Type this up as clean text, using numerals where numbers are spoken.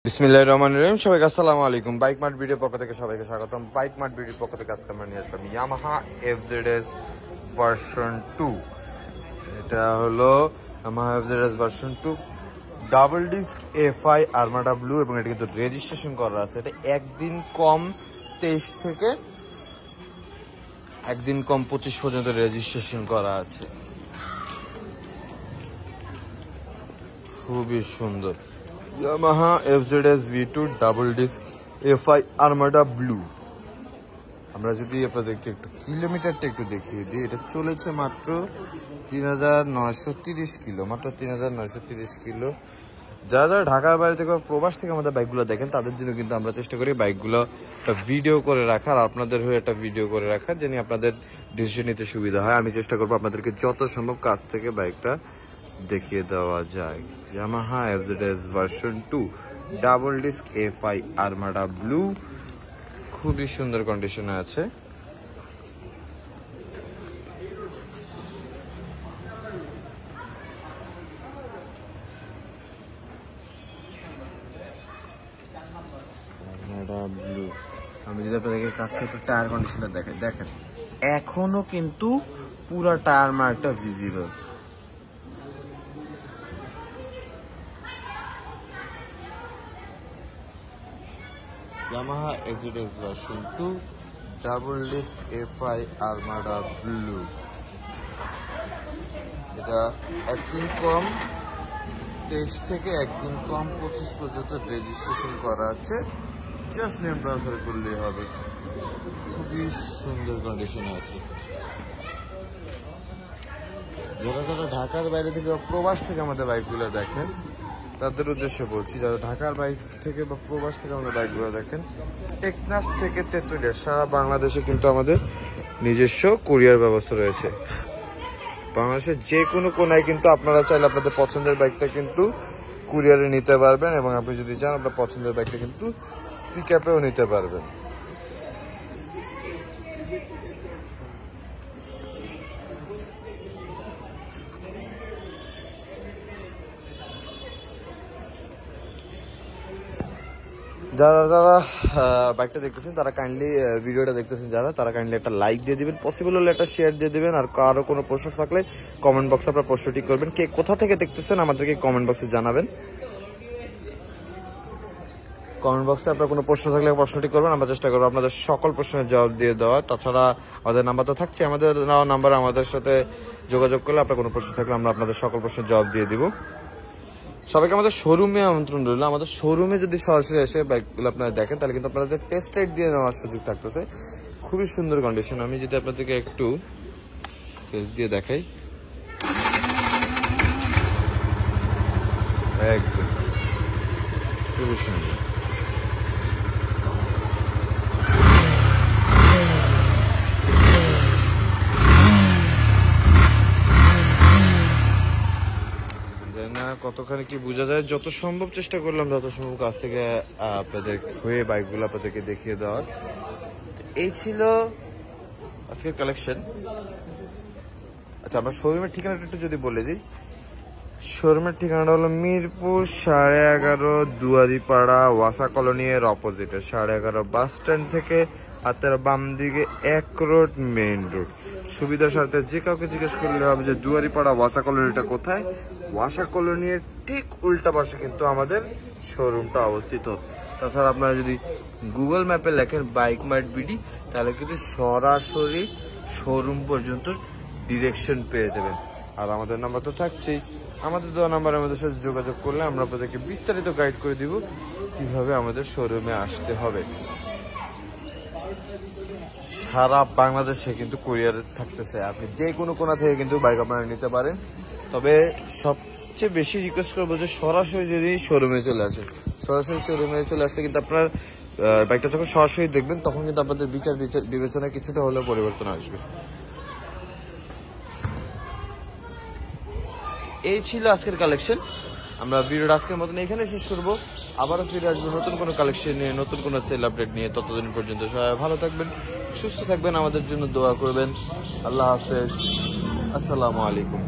বিসমিল্লাহির রহমানির রহিম। সবাইকে আসসালামু আলাইকুম। বাইক মার্ট ভিডিও পক্ষ থেকে সবাইকে স্বাগতম। বাইক মার্ট ভিডিওর পক্ষ থেকে আজকে আমরা নিয়ে আসলাম ইয়ামাহা এফজেডএস ভার্সন 2। এটা হলো Yamaha FZS version 2 double disc FI Armada blue, এবং এটা কিন্তু রেজিস্ট্রেশন করা আছে। এটা একদিন কম 23 থেকে একদিন কম 25 পর্যন্ত রেজিস্ট্রেশন করা আছে। খুবই সুন্দর Yamaha FZS V2 double disc FI Armada blue. আমরা যদি আপনাদেরকে একটু কিলোমিটারটা একটু দেখিয়ে দিই, এটা চলেছে মাত্র 3930 কিলো, মাত্র 3930 কিলো। যারা ঢাকার বাইরে থেকে প্রবাস থেকে আমাদের বাইকগুলো দেখেন, তাদের জন্য কিন্তু আমরা চেষ্টা করি বাইকগুলো একটা ভিডিও করে রাখার, আপনাদের হয়ে একটা ভিডিও করে রাখার, যেন আপনাদের ডিসিশন নিতে সুবিধা হয়। আমি চেষ্টা করবো আপনাদেরকে যত সম্ভব কাছ থেকে বাইকটা দেখিয়ে দেওয়া যায়। Yamaha FZS version 2 double disc FI Armada blue, খুবই সুন্দর কন্ডিশনে আছে। ব্লু, আমি যদি আপনাদেরকে কাছ থেকে টায়ার কন্ডিশনটা দেখেন এখনো কিন্তু পুরা টায়ার মার্কটা visible. Yamaha FZS version 2 double disc FI Armada blue. এটা একদিন কম 23 থেকে একদিন কম 25 পর্যন্ত রেজিস্ট্রেশন করা আছে। জাস্ট নেম ব্রাউজার করলেই হবে। খুবই সুন্দর কন্ডিশনে আছে। যারা যারা ঢাকার বাইরে থেকে বা প্রবাস থেকে আমাদের বাইকগুলো দেখেন, তাদের উদ্দেশ্যে বলছি, যারা ঢাকার বাইক থেকে বা প্রবাস থেকে আমাদের বাইকগুলো দেখেন, টেকনাফ থেকে তেঁতুলিয়া সারা বাংলাদেশে কিন্তু আমাদের নিজস্ব কুরিয়ার ব্যবস্থা রয়েছে। বাংলাদেশের যে কোনো কোনায় কিন্তু আপনারা চাইলে আপনাদের পছন্দের বাইকটা কিন্তু কুরিয়ারে নিতে পারবেন, এবং আপনি যদি চান আপনার পছন্দের বাইকটা কিন্তু পিক আপেও নিতে পারবেন। যারা যারা বাইকটা দেখতেছেন, তারা কাইন্ডলি ভিডিওটা দেখতেছেন, তারা কাইন্ডলি একটা লাইক দিয়ে দিবেন, পসিবল হলে একটা শেয়ার দিয়ে দিবেন। আর কারো কোনো প্রশ্ন থাকলে কমেন্ট বক্সে আপনার প্রশ্নটি করবেন। কে কোথা থেকে দেখতেছেন আমাদেরকে কমেন্ট বক্সে জানাবেন। কমেন্ট বক্সে আপনার কোনো প্রশ্ন থাকলে প্রশ্নটি করবেন, আমরা চেষ্টা করবো আপনাদের সকল প্রশ্নের জবাব দিয়ে দেওয়া। তাছাড়া আমাদের নাম্বার তো থাকছে, আমাদের নাম্বার আমাদের সাথে যোগাযোগ করলে আপনার কোনো প্রশ্ন থাকলে আমরা আপনাদের সকল প্রশ্নের জবাব দিয়ে দিব। সবাইকে আমাদের শোরুমে আমন্ত্রণ রইল। আমাদের শোরুমে যদি সরাসরি এসে বাইকগুলো আপনারা দেখেন, তাহলে কিন্তু আপনাদের টেস্ট রাইড দিয়ে নেওয়ার সুযোগ থাকতেছে। খুবই সুন্দর কন্ডিশন। আমি যদি আপনাদেরকে একটু দিয়ে দেখাই, একদম খুবই সুন্দর। কতখানি কি বোঝা যায়, যত সম্ভব চেষ্টা করলাম যত সম্ভব কাছ থেকে আপনাদের হয়ে বাইকগুলো আপনাদেরকে দেখিয়ে দেওয়ার। এই ছিল আজকের কালেকশন। আচ্ছা, আমরা শোরুমের ঠিকানাটা একটু যদি বলে দিই। শোরুমের ঠিকানাটা হলো মিরপুর 11.5 দুয়ারিপাড়া ওয়াসা কলোনি এর অপোজিটে 11.5 বাস স্ট্যান্ড থেকে হাতের বাম দিকে 1 রোড মেইন রোড। সুবিধার স্বার্থে যে কাউকে জিজ্ঞেস করলে হবে যে দুয়ারিপাড়া ওয়াসা কলোনিটা কোথায়। ওয়াসা কলোনির ঠিক উল্টা পাশে কিন্তু আমাদের শোরুমটা অবস্থিত। তাছাড়া আপনারা যদি গুগল ম্যাপে লেখেন বাইক মার্ট বিডি, তাহলে কিন্তু সরাসরি শোরুম পর্যন্ত ডিরেকশন পেয়ে যাবেন। আর আমাদের নাম্বার তো থাকছেই, আমাদের দেওয়া নাম্বার আমাদের সাথে যোগাযোগ করলে আমরা আপনাদেরকে বিস্তারিত গাইড করে দিব কিভাবে আমাদের শোরুমে আসতে হবে। সারা বাংলাদেশে কিন্তু কুরিয়ার থাকতেছে, আপনি যে কোনো কোনা থেকে কিন্তু বাইক আপনারা নিতে পারেন। তবে সবচেয়ে বেশি রিকোয়েস্ট করবো যে সরাসরি যদি শোরুমে চলে আসে, সরাসরি শোরুমে চলে আসলে কিন্তু আপনার বাইকটা যখন সরাসরি দেখবেন, তখন কিন্তু আপনাদের বিচার বিবেচনায় কিছুটা হলেও পরিবর্তন আসবে। এই ছিল আজকের কালেকশন। আমরা ভিডিওটা আজকের মতন এখানে শেষ করবো। আবারও ফিরে আসবো নতুন কোনো কালেকশন নিয়ে, নতুন কোনো সেল আপডেট নিয়ে। ততদিন পর্যন্ত সবাই ভালো থাকবেন, সুস্থ থাকবেন, আমাদের জন্য দোয়া করবেন। আল্লাহ হাফেজ, আসসালামু আলাইকুম।